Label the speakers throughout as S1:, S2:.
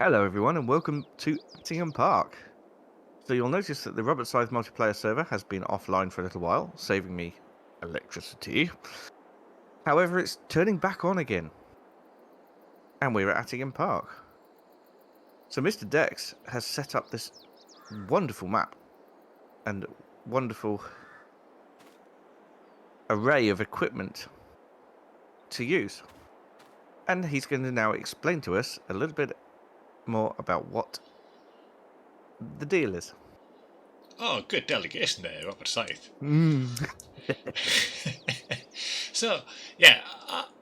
S1: Hello, everyone, and welcome to Attingham Park. So you'll notice that the Robert Scythe multiplayer server has been offline for a little while, saving me electricity. However, it's turning back on again, and we're at Attingham Park. So Mr. Dex has set up this wonderful map and wonderful array of equipment to use. And he's going to now explain to us a little bit more about what the deal is.
S2: Oh, good delegation there, Robert Scythe.
S1: Mm.
S2: So, yeah,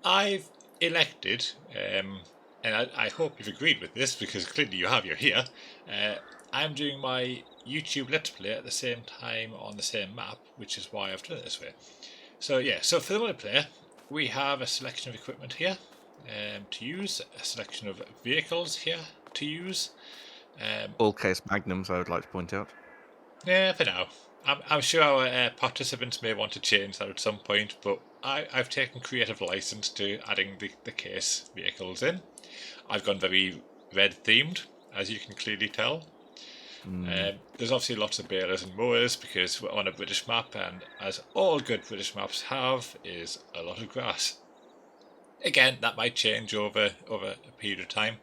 S2: I've elected, and I hope you've agreed with this because clearly you have, you're here. I'm doing my YouTube Let's Play at the same time on the same map, which is why I've done it this way. So, yeah, so for the multiplayer, we have a selection of equipment here to use, a selection of vehicles here to use.
S1: All case magnums, I would like to point out.
S2: Yeah, for now. I'm sure our participants may want to change that at some point, but I've taken creative license to adding the case vehicles in. I've gone very red themed, as you can clearly tell. There's obviously lots of balers and mowers because we're on a British map, and as all good British maps have, is a lot of grass. Again, that might change over a period of time.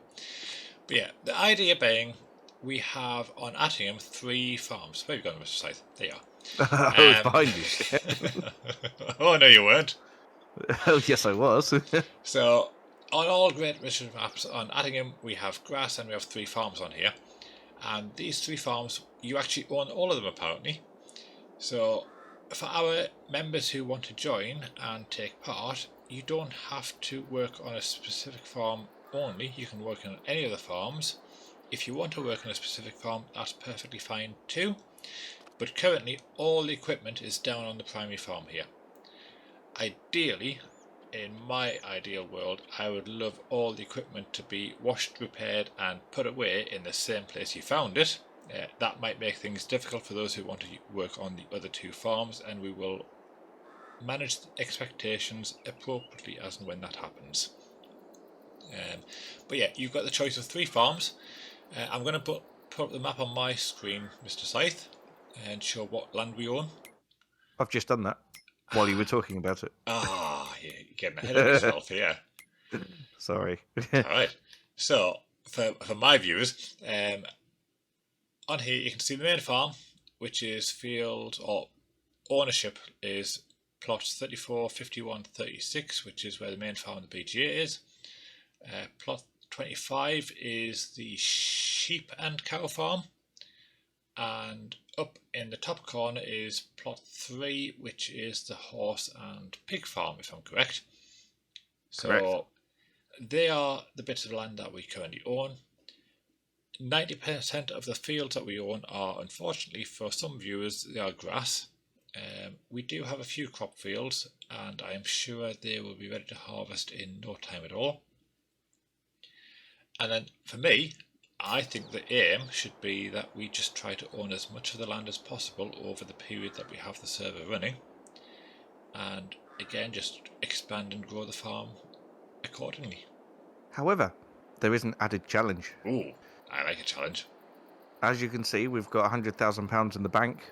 S2: But yeah, the idea being we have on Attingham 3 farms. Where have you gone, Mr. Scythe? There you
S1: I was
S2: are.
S1: behind you.
S2: Oh, no, you weren't.
S1: Oh, yes, I was.
S2: So, on all great British maps on Attingham, we have grass and we have 3 farms on here. And these 3 farms, you actually own all of them apparently. So, for our members who want to join and take part, you don't have to work on a specific farm only. You can work on any of the farms. If you want to work on a specific farm, that's perfectly fine too. But currently, all the equipment is down on the primary farm here. Ideally, in my ideal world, I would love all the equipment to be washed, repaired and put away in the same place you found it. That might make things difficult for those who want to work on the other 2 farms, and we will manage expectations appropriately as and when that happens. But yeah, you've got the choice of 3 farms. I'm going to put up the map on my screen, Mr. Scythe, and show what land we own.
S1: I've just done that while you were talking about it.
S2: You're getting ahead of yourself here.
S1: Sorry.
S2: Alright, so for my viewers, on here you can see the main farm, which is field, or ownership is plots 34, 51, 36, which is where the main farm of the BGA is. Plot 25 is the sheep and cow farm, and up in the top corner is plot 3, which is the horse and pig farm, if I'm correct. So they are the bits of land that we currently own. 90% of the fields that we own are, unfortunately for some viewers, they are grass. We do have a few crop fields, and I am sure they will be ready to harvest in no time at all. And then for me, I think the aim should be that we just try to own as much of the land as possible over the period that we have the server running, and again just expand and grow the farm accordingly.
S1: However, there is an added challenge.
S2: Ooh, I like a challenge.
S1: As you can see, we've got £100,000 in the bank,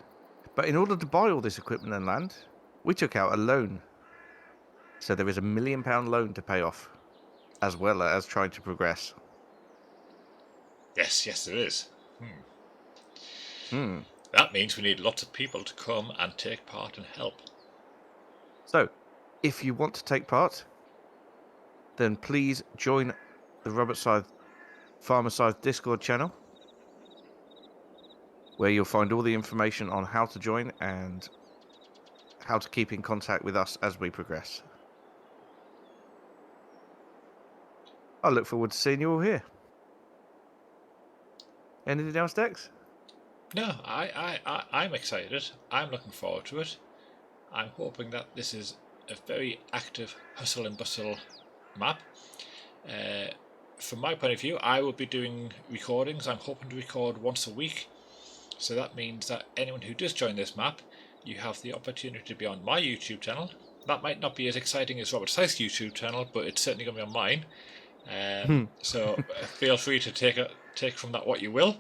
S1: but in order to buy all this equipment and land, we took out a loan. So there is £1 million loan to pay off, as well as trying to progress.
S2: Yes, there is. That means we need lots of people to come and take part and help.
S1: So, if you want to take part, then please join the Robert Scythe Farmer Scythe Discord channel, where you'll find all the information on how to join and how to keep in contact with us as we progress. I look forward to seeing you all here. Anything else, Dex?
S2: No, I'm excited. I'm looking forward to it. I'm hoping that this is a very active hustle and bustle map. From my point of view, I will be doing recordings. I'm hoping to record once a week. So that means that anyone who does join this map, you have the opportunity to be on my YouTube channel. That might not be as exciting as Robert Scythe's YouTube channel, but it's certainly going to be on mine. So feel free to take from that what you will.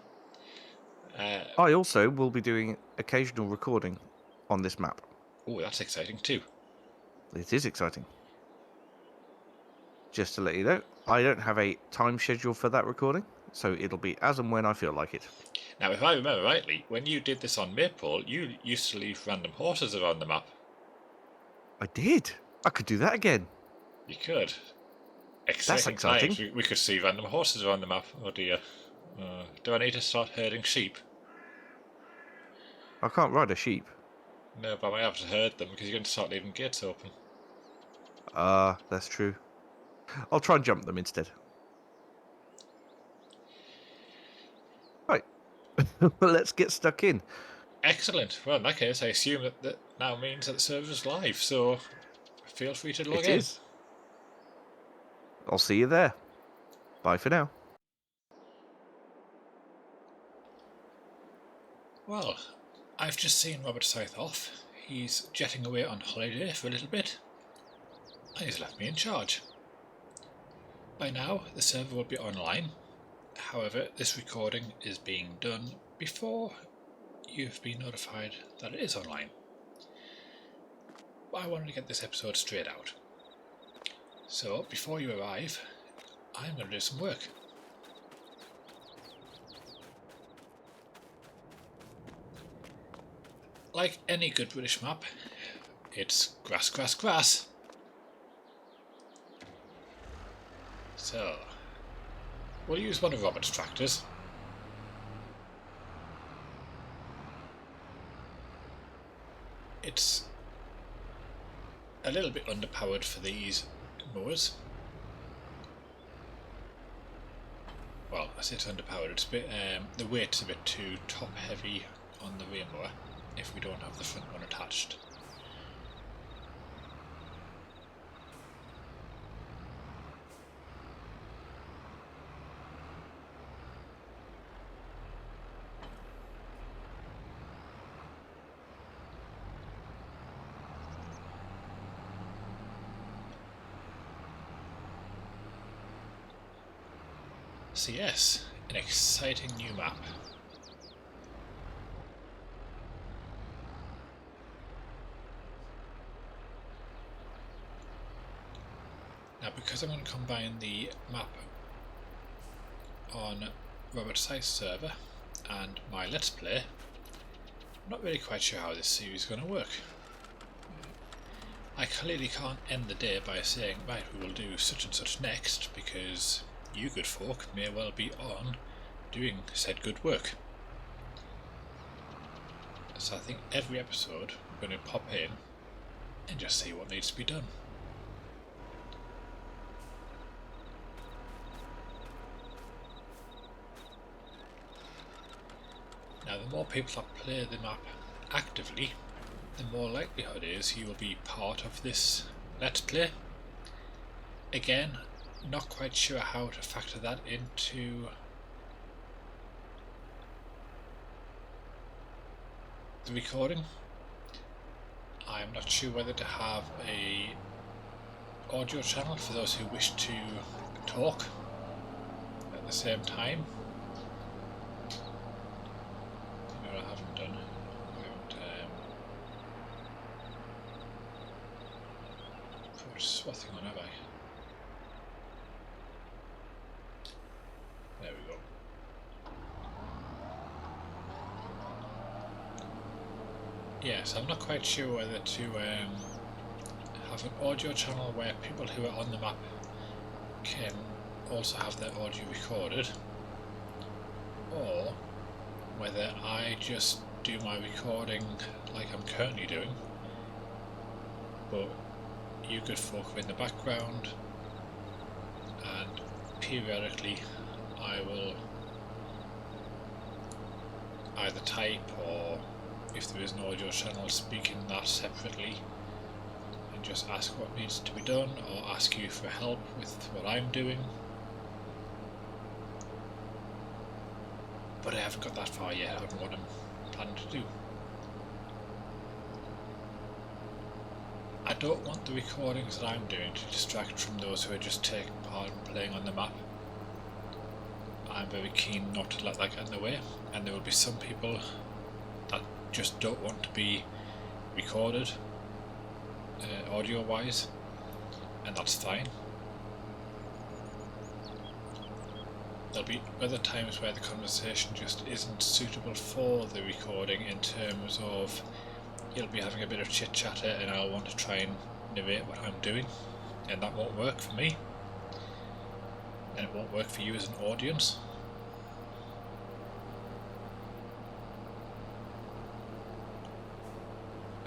S1: I also will be doing occasional recording on this map.
S2: Oh, that's exciting too.
S1: It is exciting. Just to let you know, I don't have a time schedule for that recording, so it'll be as and when I feel like it.
S2: Now, if I remember rightly, when you did this on Maypole, you used to leave random horses around the map.
S1: I did. I could do that again.
S2: You could.
S1: That's
S2: Exciting
S1: exciting.
S2: times. We could see random horses around the map. Oh dear. Do I need to start herding sheep?
S1: I can't ride a sheep.
S2: No, but I might have to herd them because you're going to start leaving gates open.
S1: That's true. I'll try and jump them instead. Right. Let's get stuck in.
S2: Excellent. Well, in that case, I assume that now means that the server is live, so feel free to log in.
S1: It is. I'll see you there. Bye for now.
S2: Well, I've just seen Robert South off. He's jetting away on holiday for a little bit, and he's left me in charge. By now, the server will be online. However, this recording is being done before you've been notified that it is online. But I wanted to get this episode straight out. So, before you arrive, I'm going to do some work. Like any good British map, it's grass, grass, grass. So, we'll use one of Robert's tractors. It's a little bit underpowered for these mowers. Well, I say it's underpowered, it's a bit, the weight's a bit too top heavy on the rear mower if we don't have the front one attached. So yes, an exciting new map. Now, because I'm going to combine the map on Robert's Scythe's server and my Let's Play, I'm not really quite sure how this series is going to work. I clearly can't end the day by saying, right, we will do such and such next, because you good folk may well be on doing said good work. So I think every episode we're going to pop in and just see what needs to be done. Now, the more people that play the map actively, the more likelihood is you will be part of this Let's Play. Again, not quite sure how to factor that into the recording. I'm not sure whether to have a audio channel for those who wish to talk at the same time. You know what I haven't done? I haven't put swathing on, have I? There we go. Yes, I'm not quite sure whether to have an audio channel where people who are on the map can also have their audio recorded, or whether I just do my recording like I'm currently doing, but you good folk are in the background, and periodically I will either type, or if there is an audio channel, speak in that separately and just ask what needs to be done, or ask you for help with what I'm doing. But I haven't got that far yet on what I'm planning to do. At don't want the recordings that I'm doing to distract from those who are just taking part and playing on the map. I'm very keen not to let that get in the way, and there will be some people that just don't want to be recorded audio wise, and that's fine. There'll be other times where the conversation just isn't suitable for the recording, in terms of you'll be having a bit of chit chatter and I'll want to try and narrate what I'm doing, and that won't work for me, and it won't work for you as an audience.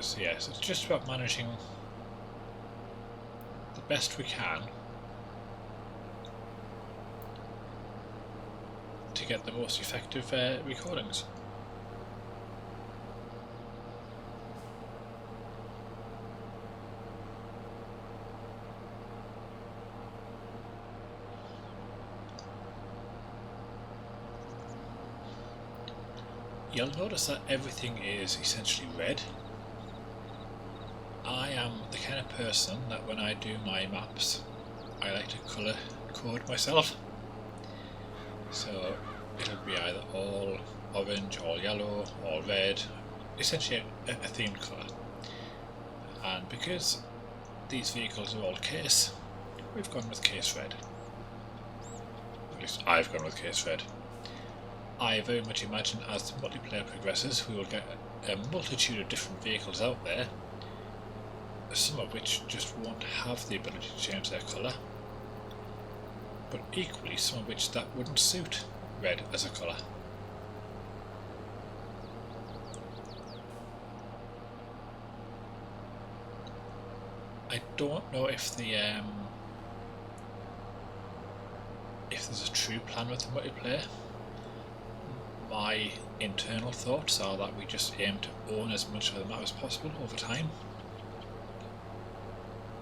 S2: So yes, it's just about managing the best we can to get the most effective recordings. You'll notice that everything is essentially red. I am the kind of person that when I do my maps, I like to colour code myself. So it'll be either all orange, all yellow, all red, essentially a themed colour. And because these vehicles are all case, we've gone with case red. At least I've gone with case red. I very much imagine as the multiplayer progresses, we will get a multitude of different vehicles out there, some of which just won't have the ability to change their colour, but equally some of which that wouldn't suit red as a colour. I don't know if there's a true plan with the multiplayer. My internal thoughts are that we just aim to own as much of the map as possible over time.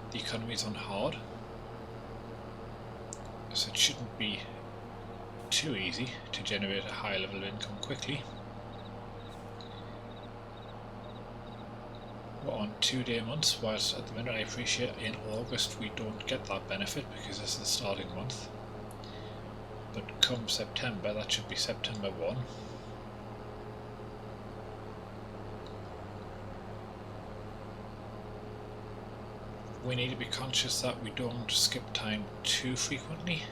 S2: The economy's on hard, so it shouldn't be too easy to generate a high level of income quickly. We're on 2-day months, whilst at the minute I appreciate in August we don't get that benefit because this is the starting month. But come September, that should be September 1. We need to be conscious that we don't skip time too frequently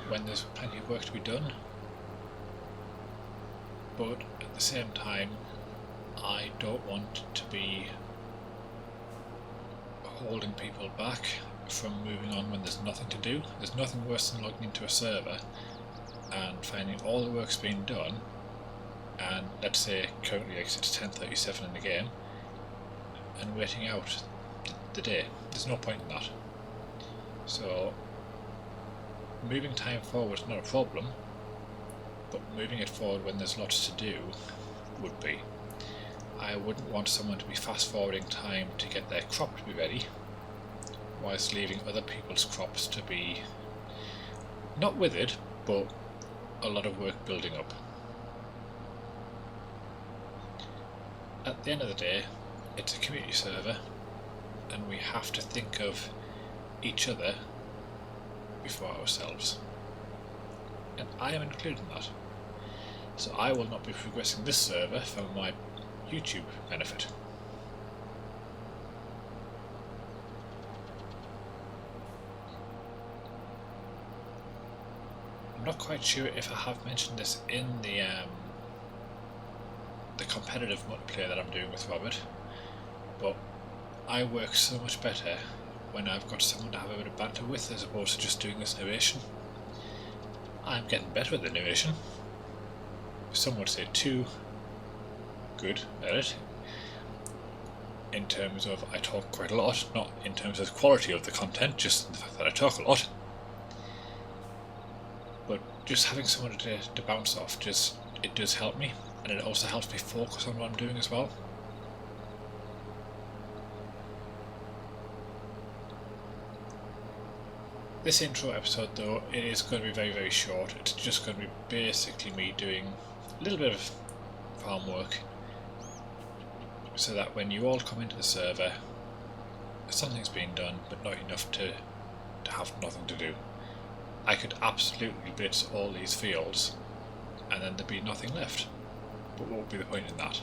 S2: when there's plenty of work to be done. But at the same time, I don't want to be holding people back from moving on when there's nothing to do. There's nothing worse than logging into a server and finding all the work's been done, and let's say currently it's 10:37 in the game, and waiting out the day. There's no point in that. So moving time forward is not a problem, but moving it forward when there's lots to do would be. I wouldn't want someone to be fast forwarding time to get their crop to be ready, whilst leaving other people's crops to be not withered, but a lot of work building up. At the end of the day, it's a community server, and we have to think of each other before ourselves. And I am included in that. So I will not be progressing this server for my YouTube benefit. I'm not quite sure if I have mentioned this in the competitive multiplayer that I'm doing with Robert, but I work so much better when I've got someone to have a bit of banter with as opposed to just doing this narration. I'm getting better at the narration. Some would say too good at it, in terms of I talk quite a lot, not in terms of the quality of the content, just the fact that I talk a lot. But just having someone to bounce off, it does help me, and it also helps me focus on what I'm doing as well. This intro episode though, it is going to be very, very short. It's just going to be basically me doing a little bit of farm work, so that when you all come into the server, something's being done, but not enough to have nothing to do. I could absolutely blitz all these fields and then there'd be nothing left. But what would be the point in that?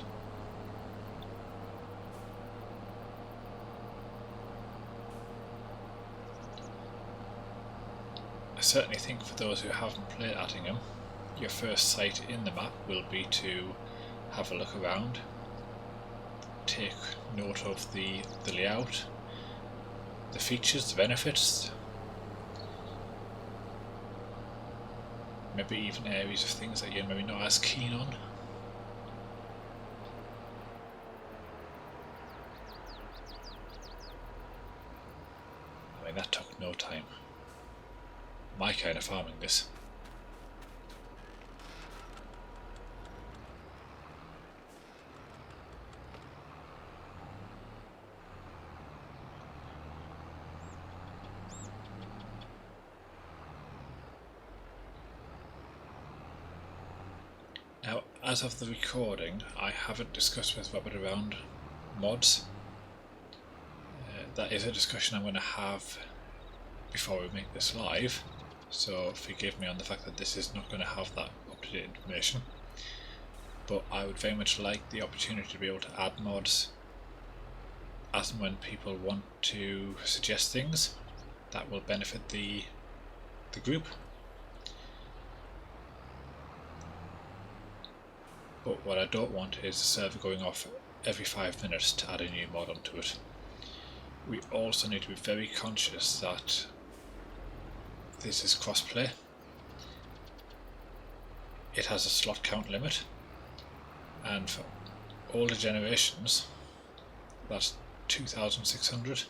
S2: I certainly think for those who haven't played Attingham, your first sight in the map will be to have a look around, take note of the layout, the features, the benefits, maybe even areas of things that you're maybe not as keen on. I mean, that took no time. My kind of farming, this. Now, as of the recording, I haven't discussed with Robert around mods. That is a discussion I'm going to have before we make this live, so forgive me on the fact that this is not going to have that up-to-date information, but I would very much like the opportunity to be able to add mods as and when people want to suggest things that will benefit the group. But what I don't want is the server going off every 5 minutes to add a new mod onto it. We also need to be very conscious that this is crossplay. It has a slot count limit, and for older generations that's 2,600.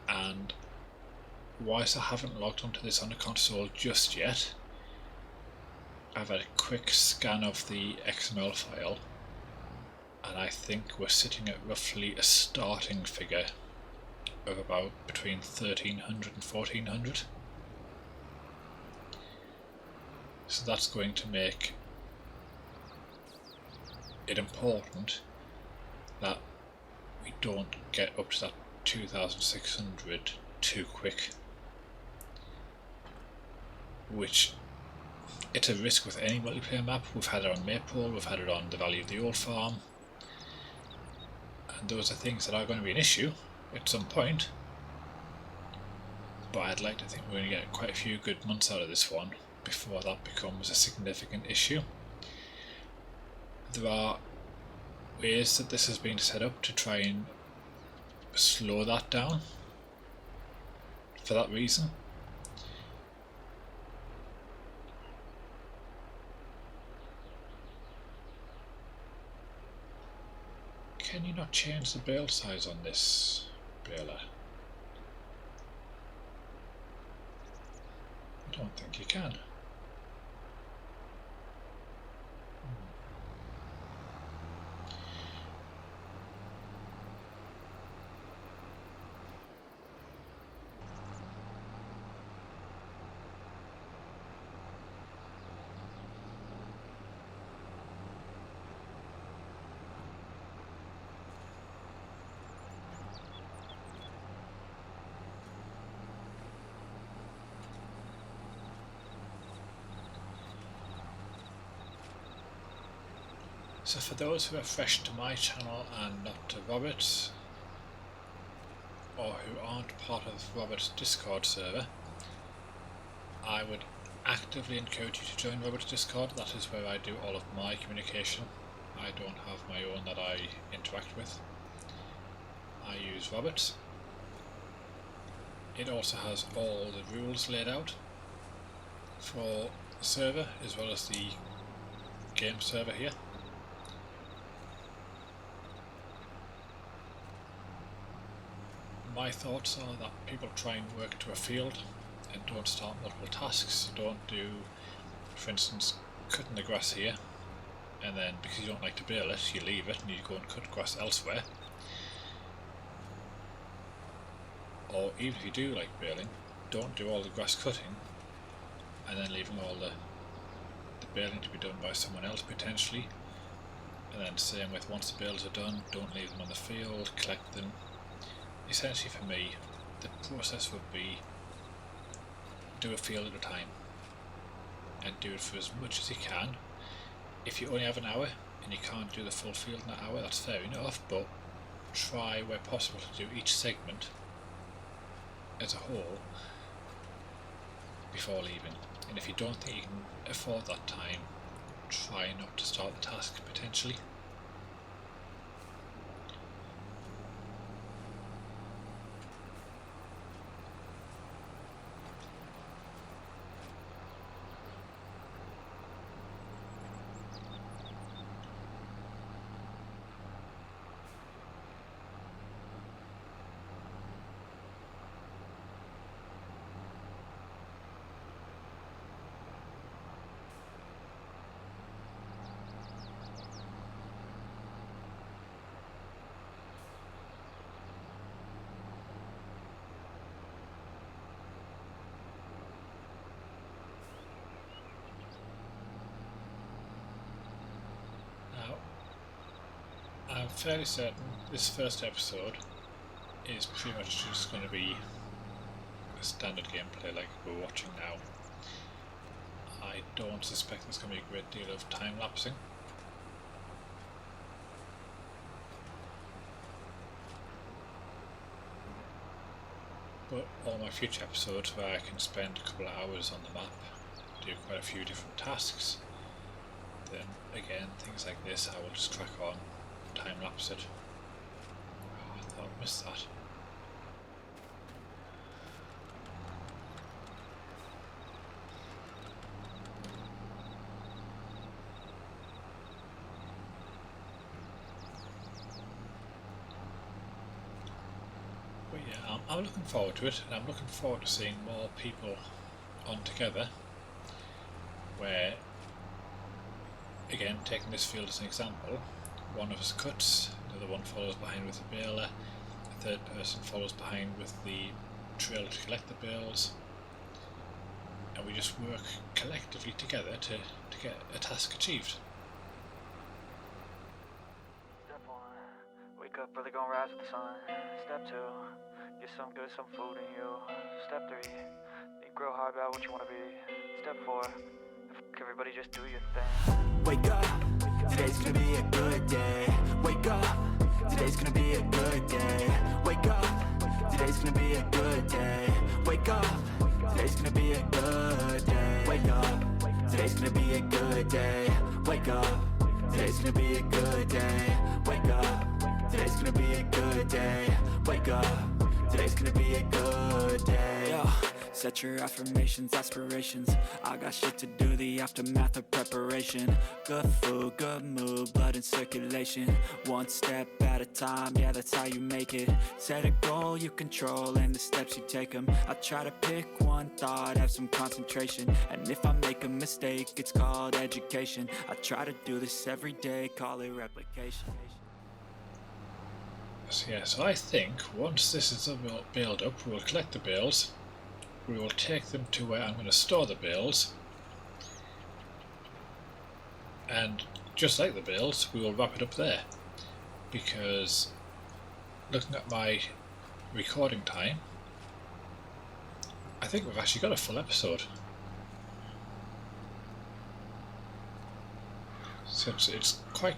S2: And whilst I haven't logged onto this on the console just yet, I've had a quick scan of the XML file, and I think we're sitting at roughly a starting figure of about between 1,300 and 1,400. So that's going to make it important that we don't get up to that 2,600 too quick, which it's a risk with any multiplayer map. We've had it on Maypole, we've had it on the Valley of the Old Farm, and those are things that are going to be an issue at some point, but I'd like to think we're going to get quite a few good months out of this one before that becomes a significant issue. There are ways that this has been set up to try and slow that down for that reason. Can you not change the bale size on this baler? I don't think you can. So for those who are fresh to my channel and not to Robert's, or who aren't part of Robert's Discord server, I would actively encourage you to join Robert's Discord. That is where I do all of my communication. I don't have my own that I interact with. I use Robert's. It also has all the rules laid out for the server as well as the game server here. My thoughts are that people try and work to a field and don't start multiple tasks. Don't do, for instance, cutting the grass here, and then because you don't like to bale it, you leave it and you go and cut grass elsewhere. Or even if you do like baling, don't do all the grass cutting and then leaving all the baling to be done by someone else potentially. And then same with once the builds are done, don't leave them on the field, collect them. Essentially for me, the process would be do a field at a time and do it for as much as you can. If you only have an hour and you can't do the full field in that hour, that's fair enough, but try where possible to do each segment as a whole before leaving. And if you don't think you can afford that time, try not to start the task potentially. I'm fairly certain this first episode is pretty much just going to be a standard gameplay like we're watching now. I don't suspect there's going to be a great deal of time lapsing. But all my future episodes where I can spend a couple of hours on the map, do quite a few different tasks, then again things like this I will just crack on, time lapse it. Oh, I thought I missed that. But yeah, I'm looking forward to it, and I'm looking forward to seeing more people on together, where, again, taking this field as an example, one of us cuts, the other one follows behind with the baler, the third person follows behind with the trailer to collect the bales, and we just work collectively together to get a task achieved.
S3: Step 1, wake up early, gonna rise with the sun. Step 2, get some good, some food in you. Step 3, think real hard about what you wanna be. Step 4, everybody just do your thing.
S4: Wake up, today's gonna be a good day. Wake up, today's gonna be a good day. Wake up, today's gonna be a good day. Wake up, today's gonna be a good day. Wake up, today's gonna be a good day. Wake up, today's gonna be a good day. Wake up, today's gonna be a good day. Wake up, today's gonna be a good day. Yo. Set your affirmations, aspirations. I got shit to do, the aftermath of preparation. Good food, good mood, blood in circulation. One step at a time, yeah, that's how you make it. Set a goal you control and the steps you take them. I try to pick one thought, have some concentration. And if I make a mistake, it's called education. I try to do this every day, call it replication.
S2: So yeah, so I think once this is baled up, we'll collect the bales. We will take them to where I'm going to store the bales, and just like the bales, we will wrap it up there, because looking at my recording time, I think we've actually got a full episode. So it's quite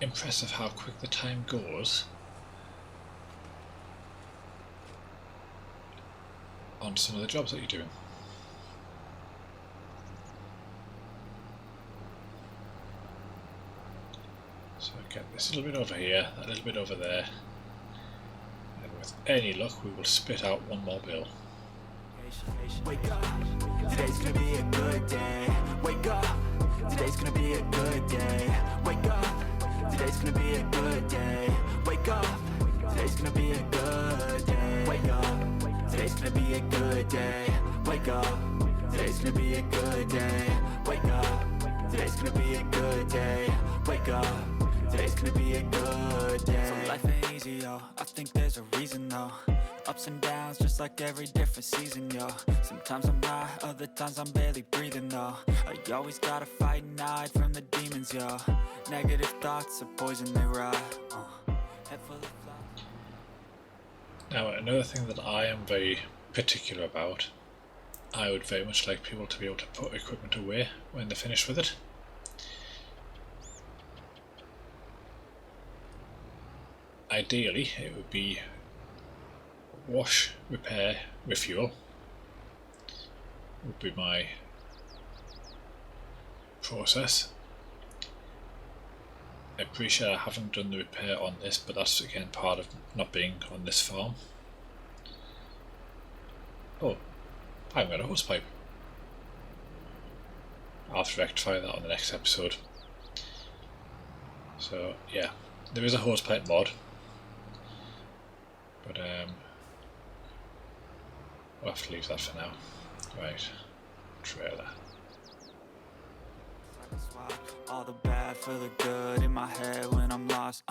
S2: impressive how quick the time goes on some of the jobs that you're doing. So I get this little bit over here, a little bit over there, and with any luck we will spit out one more bill.
S4: Wake up, today's gonna be a good day. Wake up, today's gonna be a good day. Wake up, today's gonna be a good day. Wake up, today's gonna be a good day. Wake up, today's gonna be a good day. Wake up, today's gonna be a good day. Wake up, today's gonna be a good day. Wake up, today's gonna be a good day. So life ain't easy, yo, I think there's a reason though. Ups and downs, just like every different season, yo. Sometimes I'm high, other times I'm barely breathing, though. I always gotta fight and hide from the demons, yo. Negative thoughts are poison, they rot. Head full of flies.
S2: Now, another thing that I am very particular about, I would very much like people to be able to put equipment away when they're finished with it. Ideally, it would be wash, repair, refuel would be my process. I appreciate I haven't done the repair on this, but that's again part of not being on this farm. Oh, I haven't got a hose pipe. I'll have to rectify that on the next episode. So yeah, there is a hose pipe mod, but we'll have to leave that for now. Right, trailer.
S4: All the bad for the good in my head when I'm lost.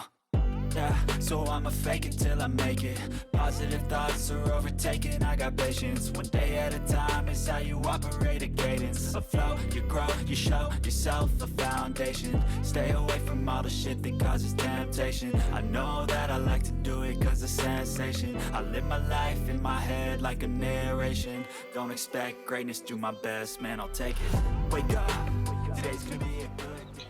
S4: Yeah, so I'ma fake it till I make it. Positive thoughts are overtaken, I got patience. One day at a time is how you operate a cadence. A flow, you grow, you show yourself a foundation. Stay away from all the shit that causes temptation. I know that I like to do it cause it's sensation. I live my life in my head like a narration. Don't expect greatness, do my best, man, I'll take it. Wake up, today's gonna be a good day.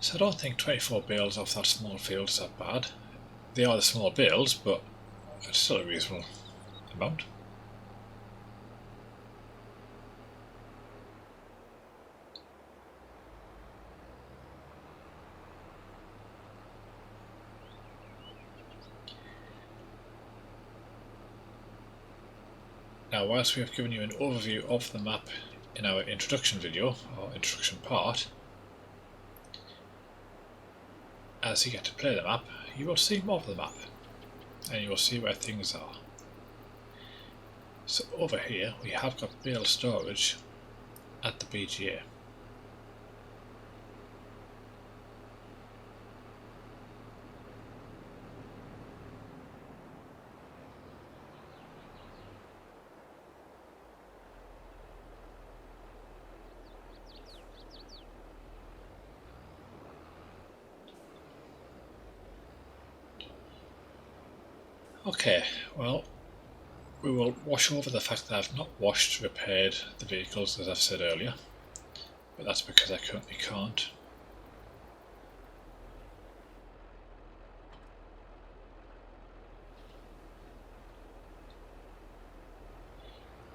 S2: So I don't think 24 bales off that small field is that bad. They are the small bales, but it's still a reasonable amount. Now, whilst we have given you an overview of the map in our introduction video, or introduction part, as you get to play the map, you will see more of the map, and you will see where things are. So over here we have got bale storage at the BGA. Okay, well, we will wash over the fact that I've not washed, repaired the vehicles as I've said earlier, but that's because I currently can't.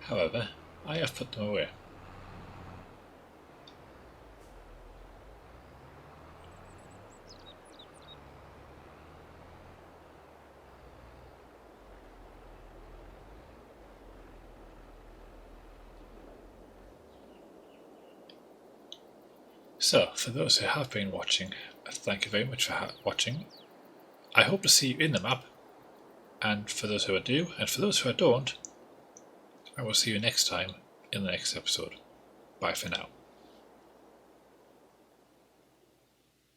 S2: However, I have put them away. So, for those who have been watching, thank you very much for watching. I hope to see you in the map, and for those who I do, and for those who I don't, I will see you next time in the next episode. Bye for now.